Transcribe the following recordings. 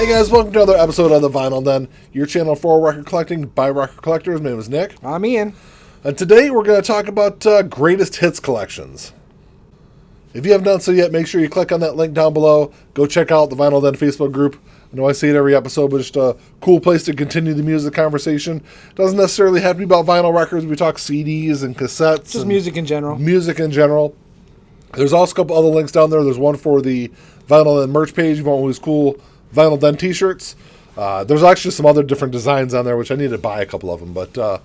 Hey guys, welcome to another episode of The Vinyl Den, your channel for record collecting by record collectors. My name is Nick. I'm Ian. And today we're going to talk about greatest hits collections. If you haven't done so yet, make sure you click on that link down below. Go check out the Vinyl Den Facebook group. I know I say it every episode, but just a cool place to continue the music conversation. Doesn't necessarily have to be about vinyl records. We talk CDs and cassettes. Just music in general. Music in general. There's also a couple other links down there. There's one for the Vinyl Den merch page. If you want these cool Vinyl Den t-shirts. There's actually some other different designs on there, which I need to buy a couple of them. But so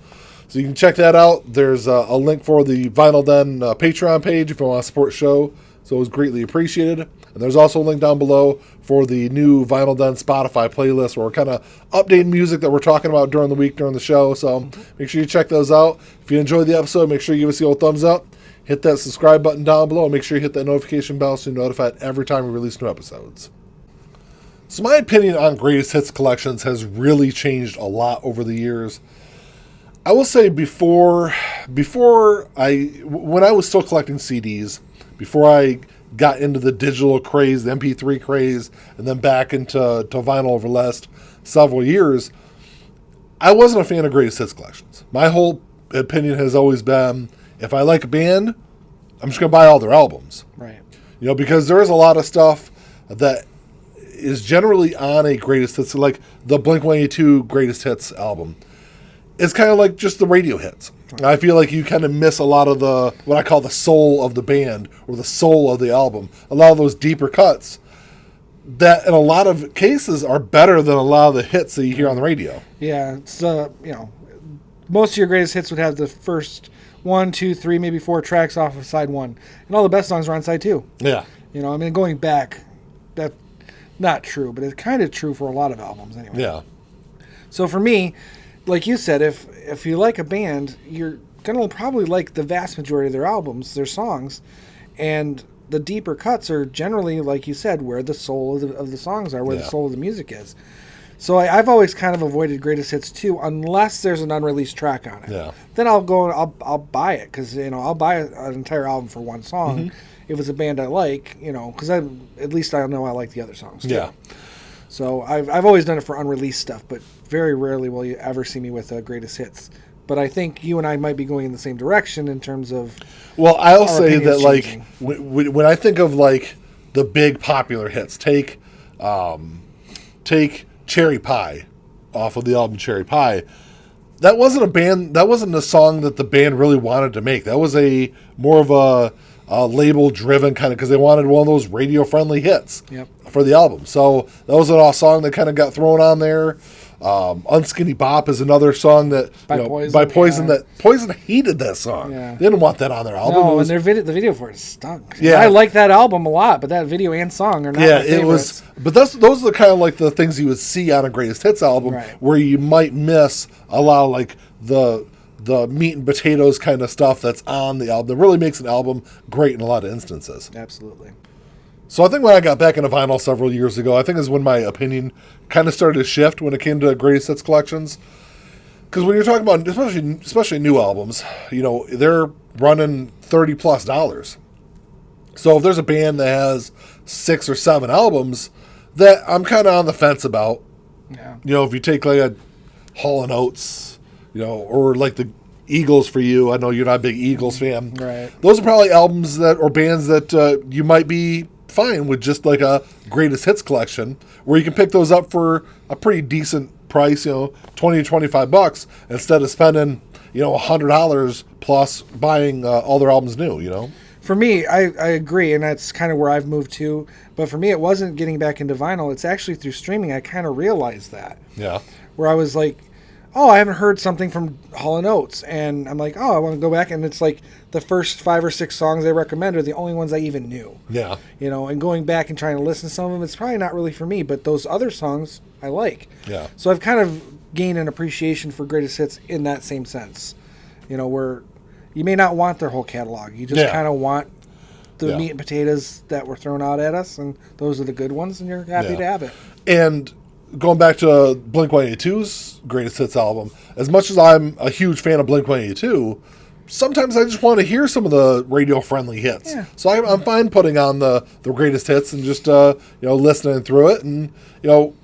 you can check that out. There's a link for the Vinyl Den Patreon page if you want to support the show. So it was greatly appreciated. And there's also a link down below for the new Vinyl Den Spotify playlist where we're kind of updating music that we're talking about during the week, during the show. So make sure you check those out. If you enjoyed the episode, make sure you give us the old thumbs up. Hit that subscribe button down below. And make sure you hit that notification bell so you're notified every time we release new episodes. So my opinion on greatest hits collections has really changed a lot over the years. I will say when I was still collecting CDs, before I got into the digital craze, the MP3 craze, and then back into vinyl over the last several years, I wasn't a fan of greatest hits collections. My whole opinion has always been, if I like a band, I'm just going to buy all their albums. Right. You know, because there is a lot of stuff that is generally on a greatest hits, like the Blink-182 greatest hits album. It's kind of like just the radio hits. I feel like you kind of miss a lot of the, what I call the soul of the band or the soul of the album. A lot of those deeper cuts that in a lot of cases are better than a lot of the hits that you hear on the radio. Yeah, it's most of your greatest hits would have the first 1, 2, 3, maybe 4 tracks off of side 1. And all the best songs are on side 2. Yeah. You know, I mean, going back, that's not true, but it's kind of true for a lot of albums anyway. Yeah. So for me, like you said, if you like a band, you're going to probably like the vast majority of their albums, their songs, and the deeper cuts are generally, like you said, where the soul of the songs are, where the soul of the music is. So I've always kind of avoided greatest hits too, unless there's an unreleased track on it. Yeah. Then I'll go and I'll buy it because I'll buy an entire album for one song if it's a band I like, because at least I know I like the other songs too. Yeah. So I've always done it for unreleased stuff, but very rarely will you ever see me with greatest hits. But I think you and I might be going in the same direction in terms of. Well, I'll say that changing. When I think of like the big popular hits, take Cherry Pie off of the album Cherry Pie. That wasn't a song that the band really wanted to make. That was more of a label driven kind of, because they wanted one of those radio friendly hits for the album. So that was a song that kind of got thrown on there. Unskinny Bop is another song that by Poison. That Poison hated that song. Yeah. They didn't want that on their album. No, and the video for it stunk. Yeah, I like that album a lot, but that video and song are not my favorites. It was. But those are kind of like the things you would see on a greatest hits album, where you might miss a lot of like the meat and potatoes kind of stuff that's on the album that really makes an album great in a lot of instances. Absolutely. So I think when I got back into vinyl several years ago, I think is when my opinion kind of started to shift when it came to greatest hits collections. Because when you're talking about, especially new albums, they're running $30+. So if there's a band that has 6 or 7 albums that I'm kind of on the fence about, if you take like a Hall & Oates, or like the Eagles for you. I know you're not a big Eagles fan. Right. Those are probably albums or bands that you might be fine with just like a greatest hits collection where you can pick those up for a pretty decent price, $20 to $25 instead of spending, $100 plus buying all their albums new, For me, I agree, and that's kind of where I've moved to. But for me, it wasn't getting back into vinyl. It's actually through streaming I kind of realized that. Yeah. Where I was like, oh, I haven't heard something from Hall & Oates. And I'm like, oh, I want to go back. And it's like the first 5 or 6 songs they recommend are the only ones I even knew. Yeah. And going back and trying to listen to some of them, it's probably not really for me. But those other songs I like. Yeah. So I've kind of gained an appreciation for greatest hits in that same sense. Where you may not want their whole catalog. You just kind of want the meat and potatoes that were thrown out at us. And those are the good ones. And you're happy to have it. And going back to Blink-182's greatest hits album, as much as I'm a huge fan of Blink-182, sometimes I just want to hear some of the radio-friendly hits. Yeah. So I'm fine putting on the greatest hits and just listening through it, and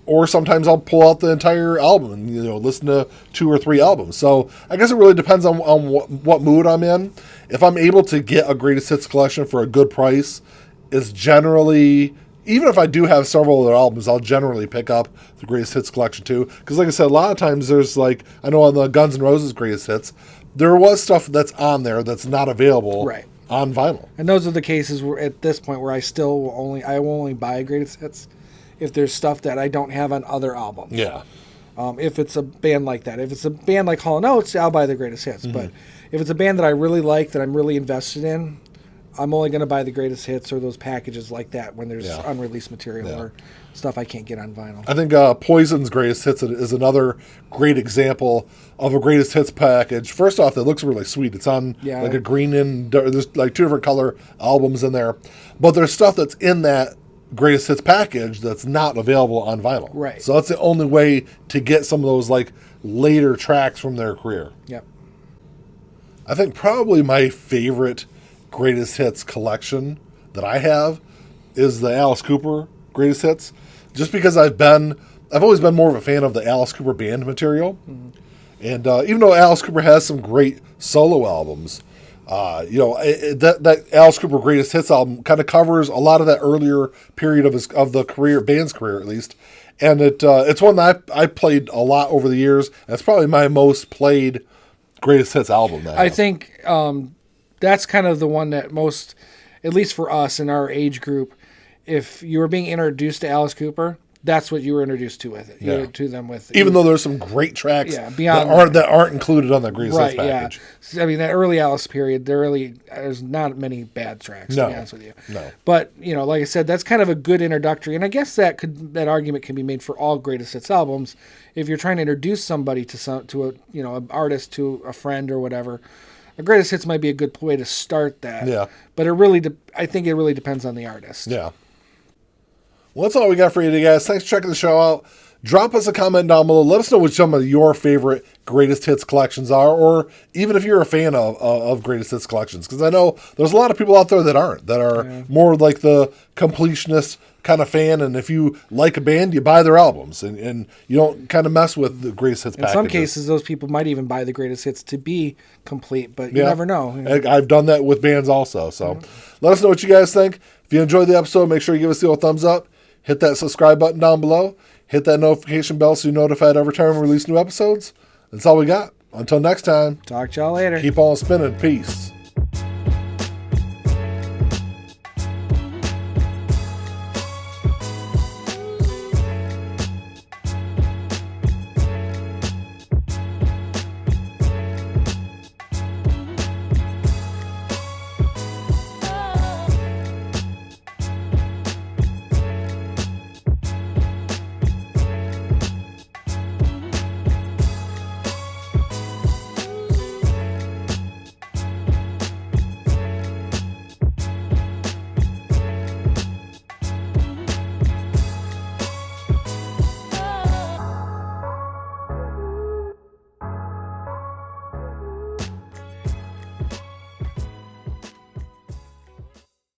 or sometimes I'll pull out the entire album and listen to 2 or 3 albums. So I guess it really depends on what mood I'm in. If I'm able to get a greatest hits collection for a good price, it's generally, even if I do have several other albums, I'll generally pick up the greatest hits collection too. Because like I said, a lot of times there's I know on the Guns N' Roses greatest hits, there was stuff that's on there that's not available on vinyl. And those are the cases where at this point where I will only buy greatest hits if there's stuff that I don't have on other albums. Yeah. If it's a band like that. If it's a band like Hall & Oates, I'll buy the greatest hits. Mm-hmm. But if it's a band that I really like, that I'm really invested in, I'm only going to buy the greatest hits or those packages like that when there's unreleased material or stuff I can't get on vinyl. I think Poison's greatest hits is another great example of a greatest hits package. First off, it looks really sweet. It's on a green and there's 2 different color albums in there, but there's stuff that's in that greatest hits package that's not available on vinyl. Right. So that's the only way to get some of those later tracks from their career. Yep. I think probably my favorite greatest hits collection that I have is the Alice Cooper greatest hits, just because I've always been more of a fan of the Alice Cooper band material. Mm-hmm. And even though Alice Cooper has some great solo albums, that Alice Cooper greatest hits album kind of covers a lot of that earlier period of the band's career at least. And it's one that I played a lot over the years. And it's probably my most played greatest hits album. I think that's kind of the one that most, at least for us in our age group, if you were being introduced to Alice Cooper, that's what you were introduced to with it. Yeah. To them with even though there's some great tracks beyond that aren't included on the greatest hits package. Yeah. I mean, that early Alice period, there's not many bad tracks, to be honest with you. No. But, like I said, that's kind of a good introductory, and I guess that argument can be made for all greatest hits albums. If you're trying to introduce somebody to an artist, to a friend or whatever, a greatest hits might be a good way to start that. Yeah. But I think it really depends on the artist. Yeah. Well, that's all we got for you today, guys. Thanks for checking the show out. Drop us a comment down below. Let us know what some of your favorite greatest hits collections are, or even if you're a fan of greatest hits collections. Because I know there's a lot of people out there that aren't, that are more like the completionist kind of fan. And if you like a band, you buy their albums, and you don't kind of mess with the greatest hits packages. In some cases, those people might even buy the greatest hits to be complete, but you never know. I've done that with bands also. So let us know what you guys think. If you enjoyed the episode, make sure you give us the old thumbs up. Hit that subscribe button down below. Hit that notification bell so you're notified every time we release new episodes. That's all we got. Until next time. Talk to y'all later. Keep on spinning. Peace.